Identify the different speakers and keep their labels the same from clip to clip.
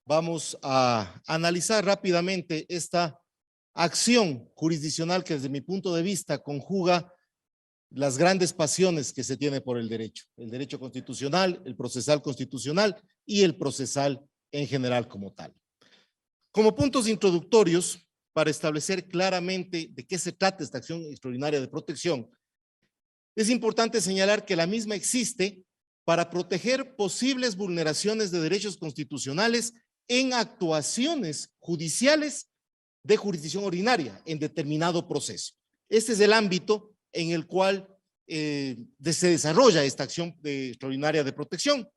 Speaker 1: vamos a analizar rápidamente esta acción jurisdiccional que desde mi punto de vista conjuga las grandes pasiones que se tiene por el derecho constitucional, el procesal constitucional y el procesal en general como tal. Como puntos introductorios, para establecer claramente de qué se trata esta acción extraordinaria de protección, es importante señalar que la misma existe para proteger posibles vulneraciones de derechos constitucionales en actuaciones judiciales de jurisdicción ordinaria en determinado proceso. Este es el ámbito en el cual se desarrolla esta acción extraordinaria de protección.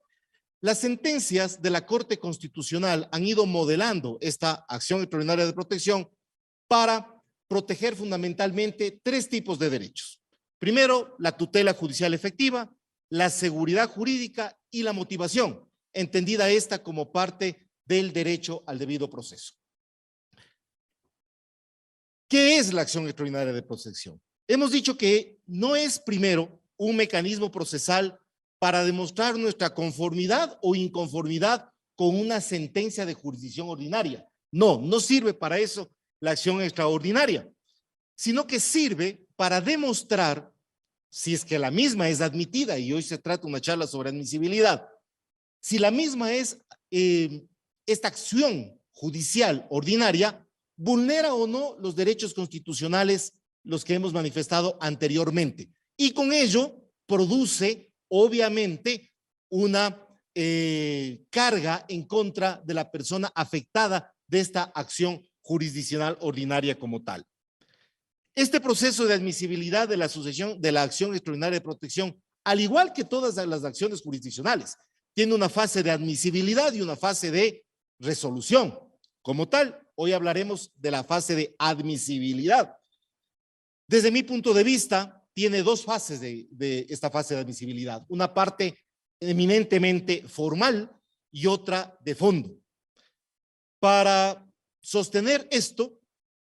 Speaker 1: Las sentencias de la Corte Constitucional han ido modelando esta acción extraordinaria de protección para proteger fundamentalmente tres tipos de derechos. Primero, la tutela judicial efectiva, la seguridad jurídica y la motivación, entendida esta como parte del derecho al debido proceso. ¿Qué es la acción extraordinaria de protección? Hemos dicho que no es primero un mecanismo procesal para demostrar nuestra conformidad o inconformidad con una sentencia de jurisdicción ordinaria. No, no sirve para eso la acción extraordinaria, sino que sirve para demostrar si es que la misma es admitida, y hoy se trata una charla sobre admisibilidad, si la misma es esta acción judicial ordinaria, vulnera o no los derechos constitucionales, los que hemos manifestado anteriormente, y con ello produce obviamente una carga en contra de la persona afectada de esta acción jurisdiccional ordinaria como tal. Este proceso de admisibilidad de la sucesión de la acción extraordinaria de protección, al igual que todas las acciones jurisdiccionales, tiene una fase de admisibilidad y una fase de resolución. Como tal, hoy hablaremos de la fase de admisibilidad. Desde mi punto de vista, tiene dos fases de esta fase de admisibilidad. Una parte eminentemente formal y otra de fondo. Para sostener esto,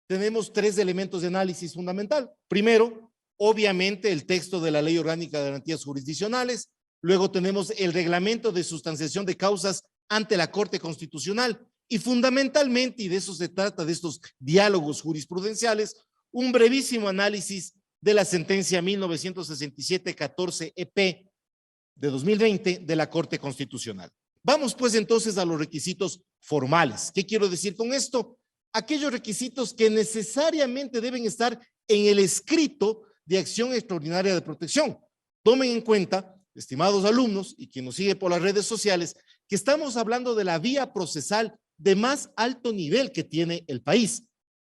Speaker 1: tenemos tres elementos de análisis fundamental. Primero, obviamente, el texto de la Ley Orgánica de Garantías Jurisdiccionales. Luego tenemos el reglamento de sustanciación de causas ante la Corte Constitucional. Y fundamentalmente, y de eso se trata, de estos diálogos jurisprudenciales, un brevísimo análisis de la sentencia 1967-14-EP de 2020 de la Corte Constitucional. Vamos pues entonces a los requisitos formales. ¿Qué quiero decir con esto? Aquellos requisitos que necesariamente deben estar en el escrito de acción extraordinaria de protección. Tomen en cuenta, estimados alumnos y quien nos sigue por las redes sociales, que estamos hablando de la vía procesal de más alto nivel que tiene el país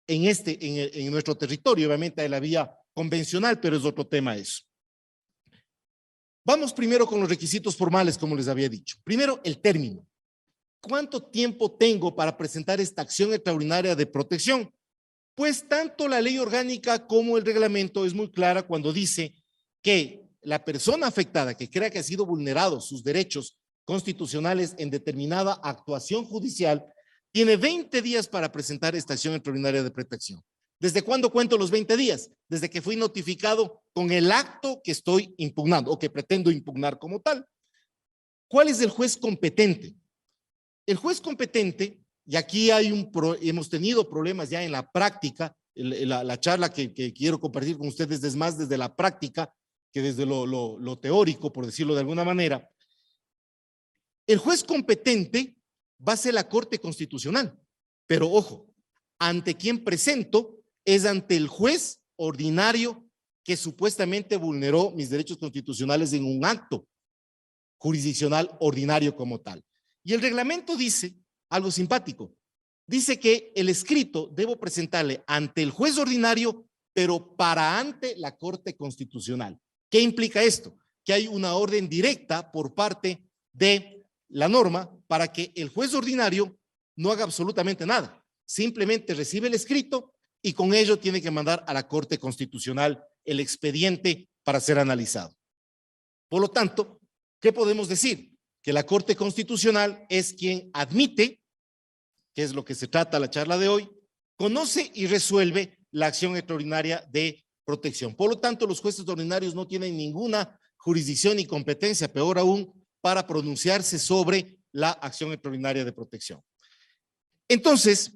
Speaker 1: en nuestro territorio. Obviamente hay la vía convencional, pero es otro tema eso. Vamos primero con los requisitos formales, como les había dicho. Primero, el término. ¿Cuánto tiempo tengo para presentar esta acción extraordinaria de protección? Pues tanto la ley orgánica como el reglamento es muy clara cuando dice que la persona afectada que crea que ha sido vulnerado sus derechos constitucionales en determinada actuación judicial tiene 20 días para presentar esta acción extraordinaria de protección. ¿Desde cuándo cuento los 20 días? Desde que fui notificado con el acto que estoy impugnando o que pretendo impugnar como tal. ¿Cuál es el juez competente? El juez competente, y aquí hemos tenido problemas ya en la práctica, la charla que quiero compartir con ustedes es más desde la práctica que desde lo teórico, por decirlo de alguna manera. El juez competente va a ser la Corte Constitucional, pero ojo, ante quien presento es ante el juez ordinario que supuestamente vulneró mis derechos constitucionales en un acto jurisdiccional ordinario como tal. Y el reglamento dice algo simpático. Dice que el escrito debo presentarle ante el juez ordinario, pero para ante la Corte Constitucional. ¿Qué implica esto? Que hay una orden directa por parte de la norma para que el juez ordinario no haga absolutamente nada. Simplemente recibe el escrito y con ello tiene que mandar a la Corte Constitucional el expediente para ser analizado. Por lo tanto, ¿qué podemos decir? Que la Corte Constitucional es quien admite, que es lo que se trata la charla de hoy, conoce y resuelve la acción extraordinaria de protección. Por lo tanto, los jueces ordinarios no tienen ninguna jurisdicción ni competencia, peor aún, para pronunciarse sobre la acción extraordinaria de protección. Entonces,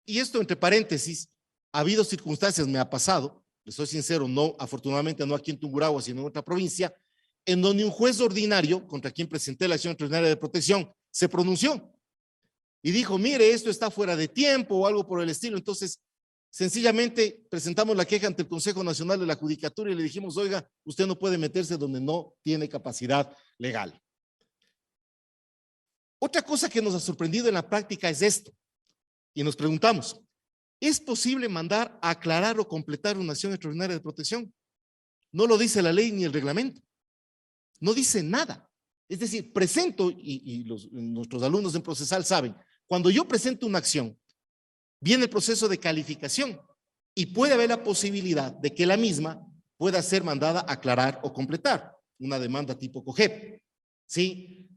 Speaker 1: y esto entre paréntesis, ha habido circunstancias, me ha pasado, les soy sincero, no, afortunadamente no aquí en Tungurahua, sino en otra provincia, en donde un juez ordinario, contra quien presenté la acción extraordinaria de protección, se pronunció y dijo, mire, esto está fuera de tiempo o algo por el estilo. Entonces, sencillamente presentamos la queja ante el Consejo Nacional de la Judicatura y le dijimos, oiga, usted no puede meterse donde no tiene capacidad legal. Otra cosa que nos ha sorprendido en la práctica es esto, y nos preguntamos, ¿es posible mandar a aclarar o completar una acción extraordinaria de protección? No lo dice la ley ni el reglamento, no dice nada. Es decir, presento, y nuestros alumnos en procesal saben, cuando yo presento una acción, viene el proceso de calificación y puede haber la posibilidad de que la misma pueda ser mandada a aclarar o completar, una demanda tipo COGEP, ¿sí?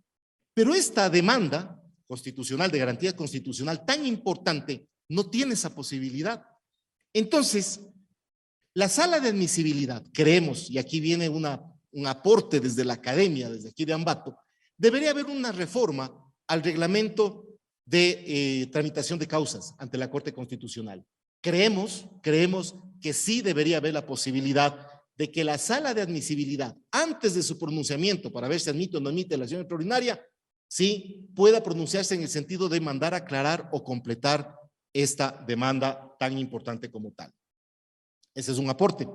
Speaker 1: Pero esta demanda constitucional, de garantía constitucional tan importante, no tiene esa posibilidad. Entonces, la sala de admisibilidad, creemos, y aquí viene un aporte desde la academia, desde aquí de Ambato, debería haber una reforma al reglamento de tramitación de causas ante la Corte Constitucional. Creemos que sí debería haber la posibilidad de que la sala de admisibilidad, antes de su pronunciamiento para ver si admite o no admite la acción extraordinaria, sí pueda pronunciarse en el sentido de mandar a aclarar o completar esta demanda tan importante como tal. Ese es un aporte.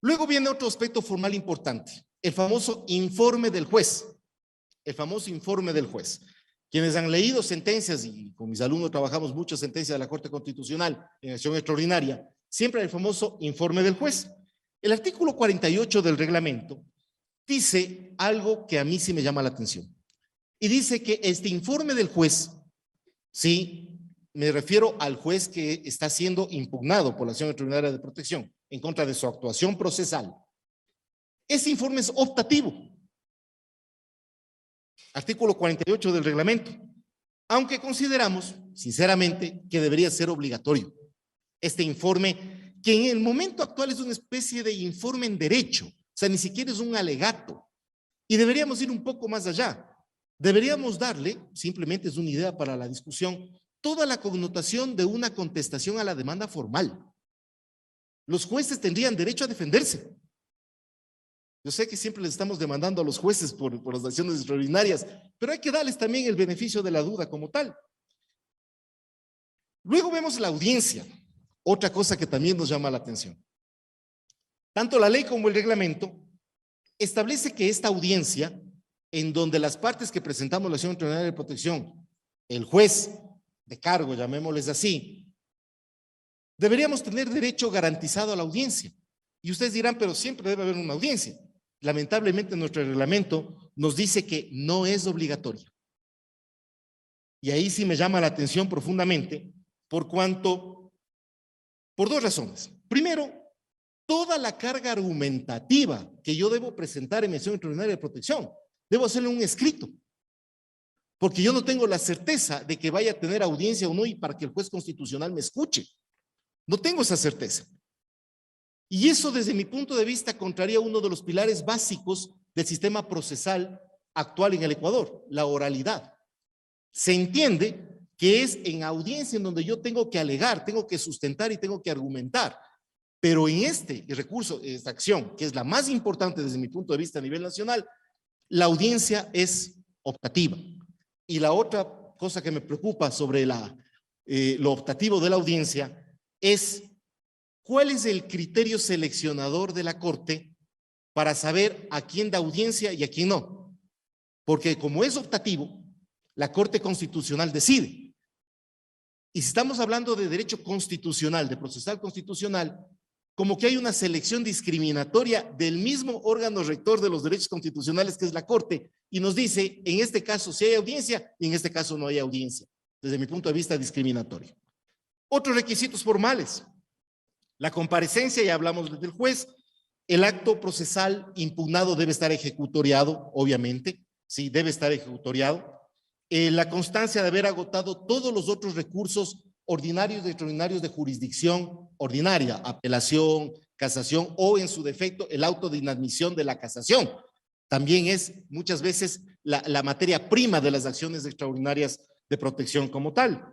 Speaker 1: Luego viene otro aspecto formal importante, el famoso informe del juez. El famoso informe del juez. Quienes han leído sentencias, y con mis alumnos trabajamos muchas sentencias de la Corte Constitucional en acción extraordinaria, siempre hay el famoso informe del juez. El artículo 48 del reglamento dice algo que a mí sí me llama la atención. Y dice que este informe del juez, sí, me refiero al juez que está siendo impugnado por la acción extraordinaria de protección en contra de su actuación procesal. Ese informe es optativo. Artículo 48 del reglamento, aunque consideramos, sinceramente, que debería ser obligatorio. Este informe, que en el momento actual es una especie de informe en derecho, o sea, ni siquiera es un alegato, y deberíamos ir un poco más allá. Deberíamos darle, simplemente es una idea para la discusión, toda la connotación de una contestación a la demanda formal. Los jueces tendrían derecho a defenderse. Yo sé que siempre les estamos demandando a los jueces por las acciones extraordinarias, pero hay que darles también el beneficio de la duda como tal. Luego vemos la audiencia, otra cosa que también nos llama la atención. Tanto la ley como el reglamento establece que esta audiencia, en donde las partes que presentamos la acción extraordinaria de protección, el juez de cargo, llamémosles así, deberíamos tener derecho garantizado a la audiencia. Y ustedes dirán, pero siempre debe haber una audiencia. Lamentablemente nuestro reglamento nos dice que no es obligatoria. Y ahí sí me llama la atención profundamente, por dos razones. Primero, toda la carga argumentativa que yo debo presentar en mi acción extraordinaria de protección, debo hacerle un escrito, porque yo no tengo la certeza de que vaya a tener audiencia o no y para que el juez constitucional me escuche. No tengo esa certeza. Y eso, desde mi punto de vista, contraría uno de los pilares básicos del sistema procesal actual en el Ecuador, la oralidad. Se entiende que es en audiencia en donde yo tengo que alegar, tengo que sustentar y tengo que argumentar. Pero en este recurso, esta acción, que es la más importante desde mi punto de vista a nivel nacional, la audiencia es optativa. Y la otra cosa que me preocupa sobre lo optativo de la audiencia es ¿cuál es el criterio seleccionador de la Corte para saber a quién da audiencia y a quién no? Porque como es optativo, la Corte Constitucional decide. Y si estamos hablando de derecho constitucional, de procesal constitucional, como que hay una selección discriminatoria del mismo órgano rector de los derechos constitucionales que es la Corte y nos dice, en este caso sí hay audiencia y en este caso no hay audiencia. Desde mi punto de vista, discriminatorio. Otros requisitos formales. La comparecencia, ya hablamos del juez, el acto procesal impugnado debe estar ejecutoriado, obviamente, sí, debe estar ejecutoriado. La constancia de haber agotado todos los otros recursos ordinarios y extraordinarios de jurisdicción ordinaria, apelación, casación o en su defecto el auto de inadmisión de la casación. También es muchas veces la materia prima de las acciones extraordinarias de protección como tal.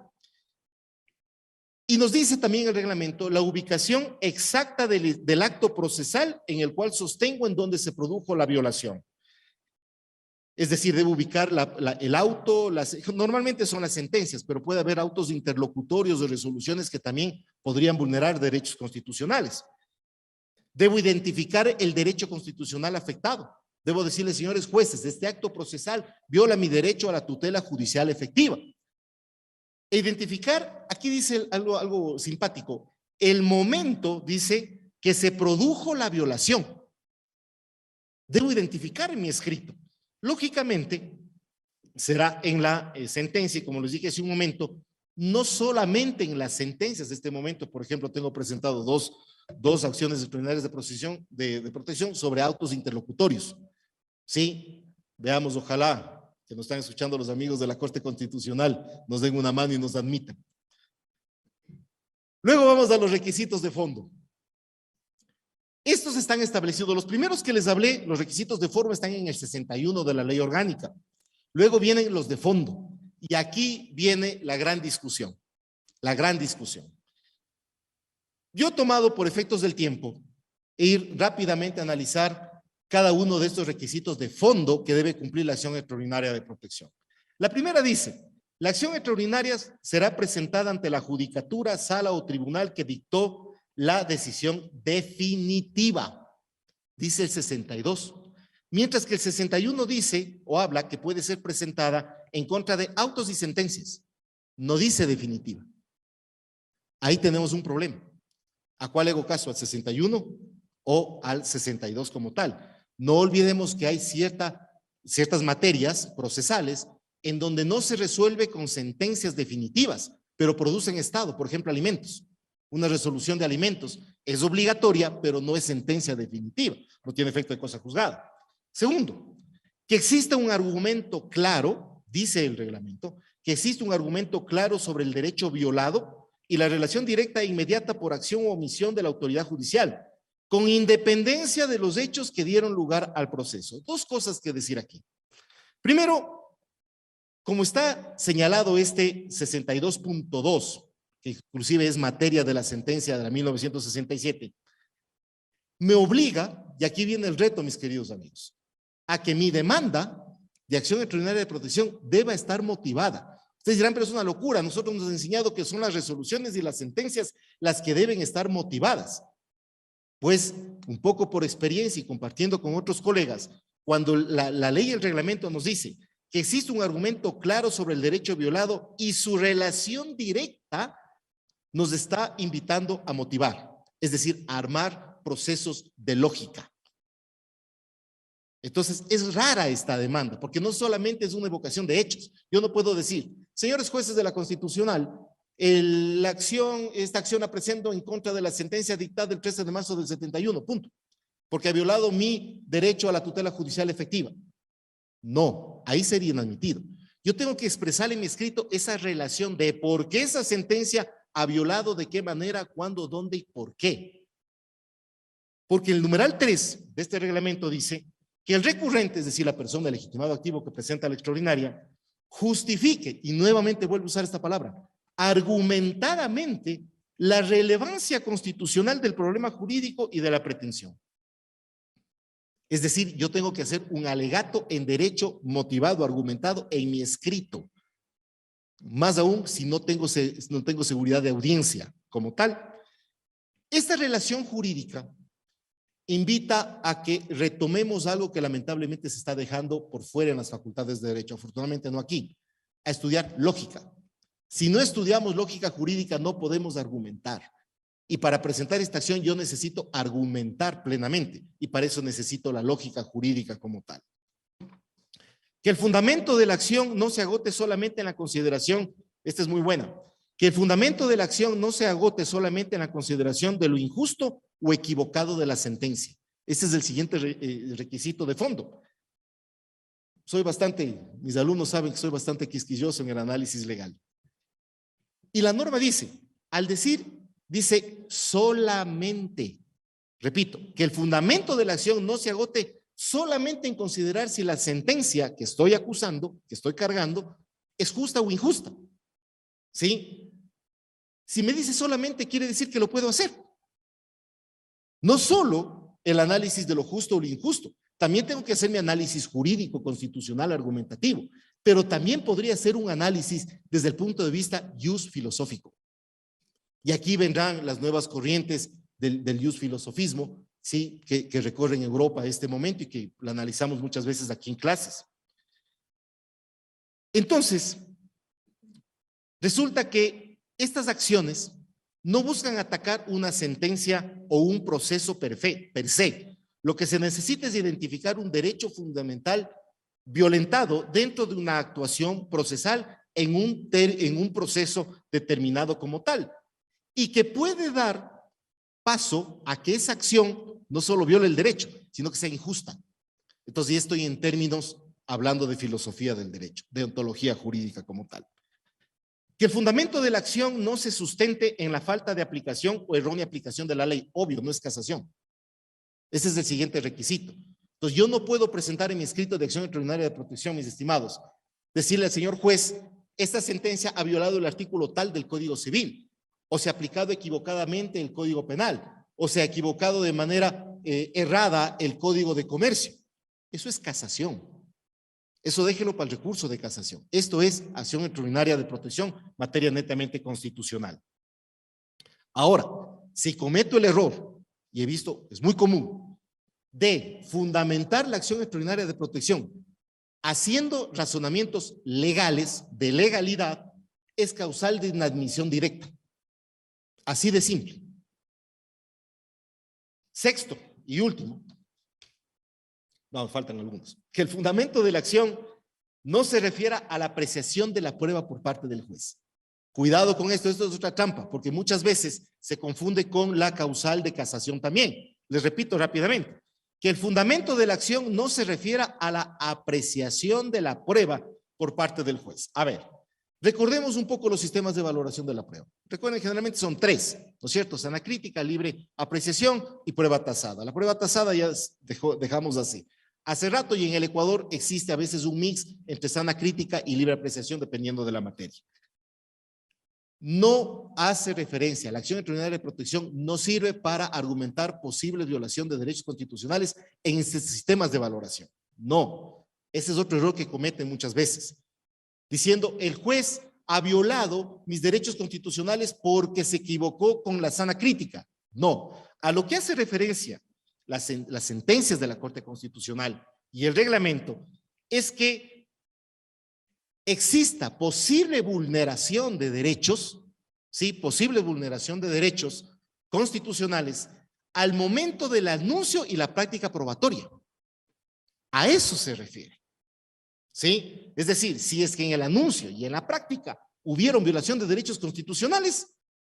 Speaker 1: Y nos dice también el reglamento la ubicación exacta del acto procesal en el cual sostengo en donde se produjo la violación. Es decir, debo ubicar el auto, normalmente son las sentencias, pero puede haber autos interlocutorios de resoluciones que también podrían vulnerar derechos constitucionales. Debo identificar el derecho constitucional afectado. Debo decirles, señores jueces, este acto procesal viola mi derecho a la tutela judicial efectiva. E identificar, aquí dice algo simpático, el momento, dice, que se produjo la violación. Debo identificar en mi escrito. Lógicamente, será en la sentencia, y como les dije hace un momento, no solamente en las sentencias de este momento. Por ejemplo, tengo presentado dos acciones disciplinarias de protección sobre autos interlocutorios. Sí, veamos, ojalá que nos están escuchando los amigos de la Corte Constitucional nos den una mano y nos admitan. Luego vamos a los requisitos de fondo. Estos están establecidos. Los primeros que les hablé, los requisitos de forma, están en el 61 de la ley orgánica. Luego vienen los de fondo. Y aquí viene la gran discusión. La gran discusión. Yo he tomado, por efectos del tiempo, ir rápidamente a analizar cada uno de estos requisitos de fondo que debe cumplir la acción extraordinaria de protección. La primera dice, la acción extraordinaria será presentada ante la judicatura, sala o tribunal que dictó la decisión definitiva, dice el 62. Mientras que el 61 dice o habla que puede ser presentada en contra de autos y sentencias. No dice definitiva. Ahí tenemos un problema. ¿A cuál hago caso? ¿Al 61 o al 62 como tal? No olvidemos que hay ciertas materias procesales en donde no se resuelve con sentencias definitivas, pero producen estado, por ejemplo, alimentos. Una resolución de alimentos es obligatoria, pero no es sentencia definitiva, no tiene efecto de cosa juzgada. Segundo, que exista un argumento claro, dice el reglamento, que existe un argumento claro sobre el derecho violado y la relación directa e inmediata por acción o omisión de la autoridad judicial, con independencia de los hechos que dieron lugar al proceso. Dos cosas que decir aquí. Primero, como está señalado este 62.2, que inclusive es materia de la sentencia de la 1967, me obliga, y aquí viene el reto, mis queridos amigos, a que mi demanda de acción extraordinaria de protección deba estar motivada. Ustedes dirán, pero es una locura. Nosotros nos han enseñado que son las resoluciones y las sentencias las que deben estar motivadas. Pues, un poco por experiencia y compartiendo con otros colegas, cuando la ley y el reglamento nos dice que existe un argumento claro sobre el derecho violado y su relación directa, nos está invitando a motivar, es decir, a armar procesos de lógica. Entonces, es rara esta demanda, porque no solamente es una evocación de hechos. Yo no puedo decir, señores jueces de la Constitucional, esta acción la presento en contra de la sentencia dictada el 13 de marzo del 71, punto, porque ha violado mi derecho a la tutela judicial efectiva. No, ahí sería inadmitido. Yo tengo que expresar en mi escrito esa relación de por qué esa sentencia ha violado, de qué manera, cuándo, dónde y por qué. Porque el numeral 3 de este reglamento dice que el recurrente, es decir, la persona del legitimado activo que presenta la extraordinaria, justifique, y nuevamente vuelvo a usar esta palabra, argumentadamente la relevancia constitucional del problema jurídico y de la pretensión. Es decir, yo tengo que hacer un alegato en derecho motivado, argumentado en mi escrito. Más aún si no tengo seguridad de audiencia como tal. Esta relación jurídica invita a que retomemos algo que lamentablemente se está dejando por fuera en las facultades de derecho, afortunadamente no aquí, a estudiar lógica. Si no estudiamos lógica jurídica no podemos argumentar. Y para presentar esta acción yo necesito argumentar plenamente y para eso necesito la lógica jurídica como tal. Que el fundamento de la acción no se agote solamente en la consideración, esta es muy buena, que el fundamento de la acción no se agote solamente en la consideración de lo injusto o equivocado de la sentencia. Este es el siguiente requisito de fondo. Mis alumnos saben que soy bastante quisquilloso en el análisis legal. Y la norma dice, dice solamente, repito, que el fundamento de la acción no se agote solamente en considerar si la sentencia que estoy acusando, que estoy cargando, es justa o injusta. ¿Sí? Si me dice solamente, quiere decir que lo puedo hacer. No solo el análisis de lo justo o lo injusto, también tengo que hacer mi análisis jurídico, constitucional, argumentativo, pero también podría ser un análisis desde el punto de vista jus filosófico. Y aquí vendrán las nuevas corrientes del jus filosofismo, ¿sí? que recorren Europa en este momento y que la analizamos muchas veces aquí en clases. Entonces, resulta que estas acciones no buscan atacar una sentencia o un proceso per se. Lo que se necesita es identificar un derecho fundamental violentado dentro de una actuación procesal en un proceso determinado como tal, y que puede dar paso a que esa acción no solo viole el derecho, sino que sea injusta. Entonces, ya estoy en términos hablando de filosofía del derecho, de ontología jurídica como tal. Que el fundamento de la acción no se sustente en la falta de aplicación o errónea aplicación de la ley, obvio, no es casación. Ese es el siguiente requisito. Entonces, yo no puedo presentar en mi escrito de acción extraordinaria de protección, mis estimados, decirle al señor juez, esta sentencia ha violado el artículo tal del Código Civil, o se ha aplicado equivocadamente el Código Penal, o se ha equivocado de manera errada el Código de Comercio. Eso es casación. Eso déjelo para el recurso de casación. Esto es acción extraordinaria de protección, materia netamente constitucional. Ahora, si cometo el error, y he visto, es muy común, de fundamentar la acción extraordinaria de protección haciendo razonamientos legales, de legalidad, es causal de inadmisión directa. Así de simple. Sexto y último, no, faltan algunos, que el fundamento de la acción no se refiera a la apreciación de la prueba por parte del juez. Cuidado con esto es otra trampa, porque muchas veces se confunde con la causal de casación también. Les repito rápidamente, que el fundamento de la acción no se refiera a la apreciación de la prueba por parte del juez. A ver, recordemos un poco los sistemas de valoración de la prueba. Recuerden, generalmente son tres, ¿no es cierto? Sana crítica, libre apreciación y prueba tasada. La prueba tasada ya dejamos así. Hace rato y en el Ecuador existe a veces un mix entre sana crítica y libre apreciación dependiendo de la materia. No hace referencia, la acción extraordinaria de protección no sirve para argumentar posible violación de derechos constitucionales en estos sistemas de valoración. No, ese es otro error que cometen muchas veces, diciendo el juez ha violado mis derechos constitucionales porque se equivocó con la sana crítica. No, a lo que hace referencia las sentencias de la Corte Constitucional y el reglamento es que exista posible vulneración de derechos, ¿sí? Posible vulneración de derechos constitucionales al momento del anuncio y la práctica probatoria. A eso se refiere, ¿sí? Es decir, si es que en el anuncio y en la práctica hubieron violación de derechos constitucionales,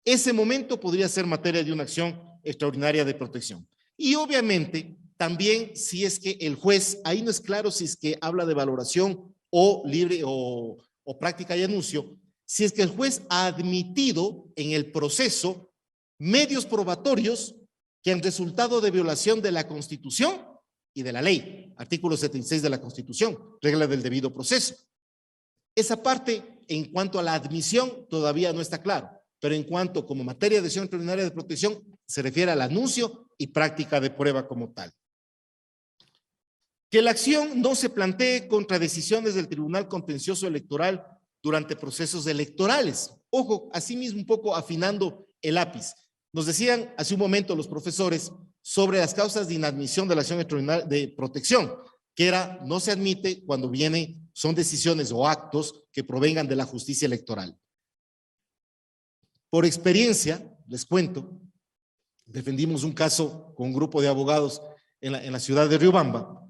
Speaker 1: ese momento podría ser materia de una acción extraordinaria de protección. Y obviamente, también si es que el juez, ahí no es claro si es que habla de valoración o libre o práctica y anuncio, si es que el juez ha admitido en el proceso medios probatorios que han resultado de violación de la Constitución y de la ley, artículo 76 de la Constitución, regla del debido proceso. Esa parte, en cuanto a la admisión, todavía no está claro, pero en cuanto como materia de acción extraordinaria de protección, se refiere al anuncio y práctica de prueba como tal. Que la acción no se plantee contra decisiones del Tribunal Contencioso Electoral durante procesos electorales. Ojo, asimismo un poco afinando el lápiz. Nos decían hace un momento los profesores sobre las causas de inadmisión de la acción extraordinaria de protección, que era no se admite cuando son decisiones o actos que provengan de la justicia electoral. Por experiencia, les cuento, defendimos un caso con un grupo de abogados en la ciudad de Riobamba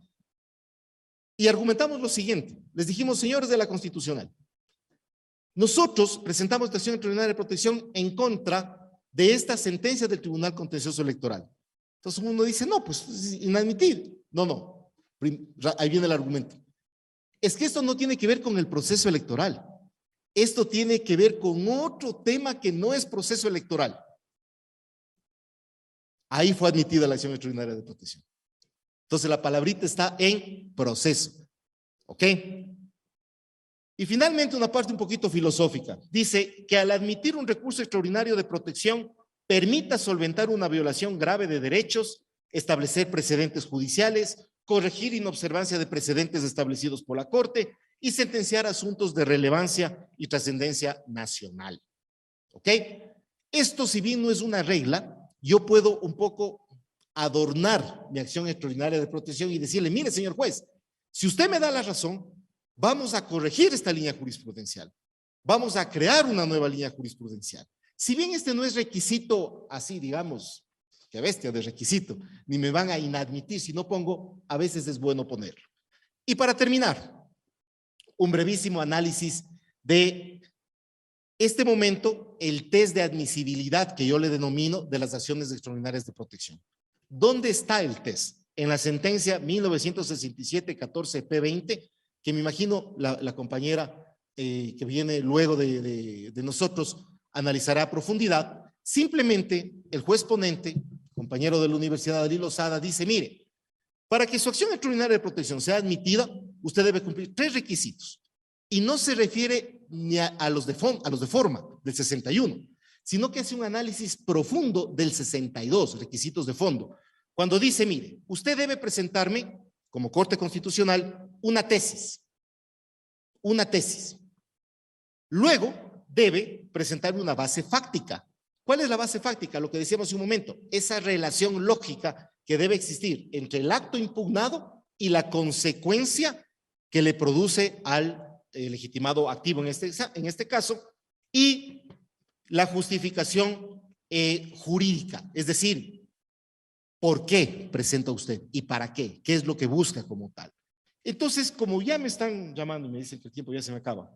Speaker 1: y argumentamos lo siguiente. Les dijimos, señores de la Constitucional, nosotros presentamos esta acción extraordinaria de protección en contra de esta sentencia del Tribunal Contencioso Electoral. Entonces uno dice, no, pues es inadmitible. No. Ahí viene el argumento. Es que esto no tiene que ver con el proceso electoral. Esto tiene que ver con otro tema que no es proceso electoral. Ahí fue admitida la acción extraordinaria de protección. Entonces la palabrita está en proceso. ¿Ok? Y finalmente una parte un poquito filosófica. Dice que al admitir un recurso extraordinario de protección permita solventar una violación grave de derechos, establecer precedentes judiciales, corregir inobservancia de precedentes establecidos por la Corte y sentenciar asuntos de relevancia y trascendencia nacional. ¿Ok? Esto, si bien no es una regla, yo puedo un poco adornar mi acción extraordinaria de protección y decirle, mire, señor juez, si usted me da la razón, vamos a corregir esta línea jurisprudencial. Vamos a crear una nueva línea jurisprudencial. Si bien este no es requisito así, digamos, qué bestia de requisito, ni me van a inadmitir si no pongo, a veces es bueno ponerlo. Y para terminar, un brevísimo análisis de este momento, el test de admisibilidad que yo le denomino de las acciones extraordinarias de protección. ¿Dónde está el test? En la sentencia 1967-14-P20, que me imagino la compañera que viene luego de nosotros analizará a profundidad. Simplemente el juez ponente, compañero de la Universidad Adalid Lozada, dice, mire, para que su acción extraordinaria de protección sea admitida, usted debe cumplir 3 requisitos. Y no se refiere ni a los de forma, del 61, sino que hace un análisis profundo del 62, requisitos de fondo. Cuando dice, mire, usted debe presentarme, como Corte Constitucional, una tesis. Luego, debe presentarme una base fáctica. ¿Cuál es la base fáctica? Lo que decíamos hace un momento, esa relación lógica que debe existir entre el acto impugnado y la consecuencia que le produce al legitimado activo en este caso, y la justificación jurídica, es decir, ¿por qué presenta usted y para qué? ¿Qué es lo que busca como tal? Entonces, como ya me están llamando y me dicen que el tiempo ya se me acaba,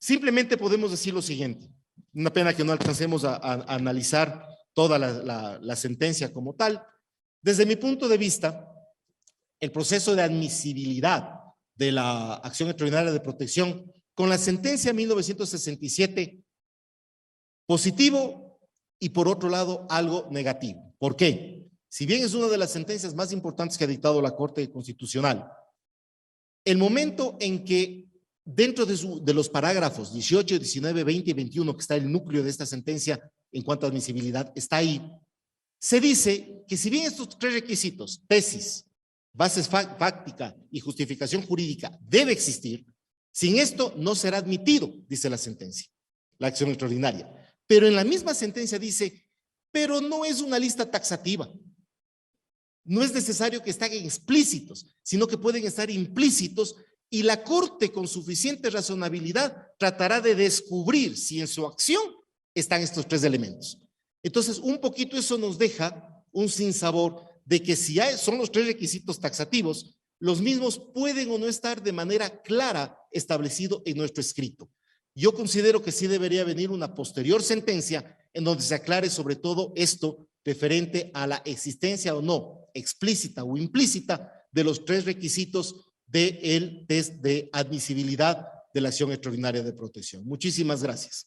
Speaker 1: simplemente podemos decir lo siguiente. Una pena que no alcancemos a analizar toda la sentencia como tal. Desde mi punto de vista, el proceso de admisibilidad de la acción extraordinaria de protección con la sentencia 1967, positivo y por otro lado algo negativo. ¿Por qué? Si bien es una de las sentencias más importantes que ha dictado la Corte Constitucional, el momento en que dentro de los parágrafos 18, 19, 20 y 21, que está el núcleo de esta sentencia en cuanto a admisibilidad, está ahí, se dice que si bien estos 3 requisitos, tesis, bases fáctica y justificación jurídica debe existir, sin esto no será admitido, dice la sentencia, la acción extraordinaria. Pero en la misma sentencia dice, pero no es una lista taxativa. No es necesario que estén explícitos, sino que pueden estar implícitos y la Corte con suficiente razonabilidad tratará de descubrir si en su acción están estos 3 elementos. Entonces, un poquito eso nos deja un sinsabor de que si son los 3 requisitos taxativos, los mismos pueden o no estar de manera clara establecido en nuestro escrito. Yo considero que sí debería venir una posterior sentencia en donde se aclare sobre todo esto referente a la existencia o no, explícita o implícita, de los 3 requisitos del test de admisibilidad de la acción extraordinaria de protección. Muchísimas gracias.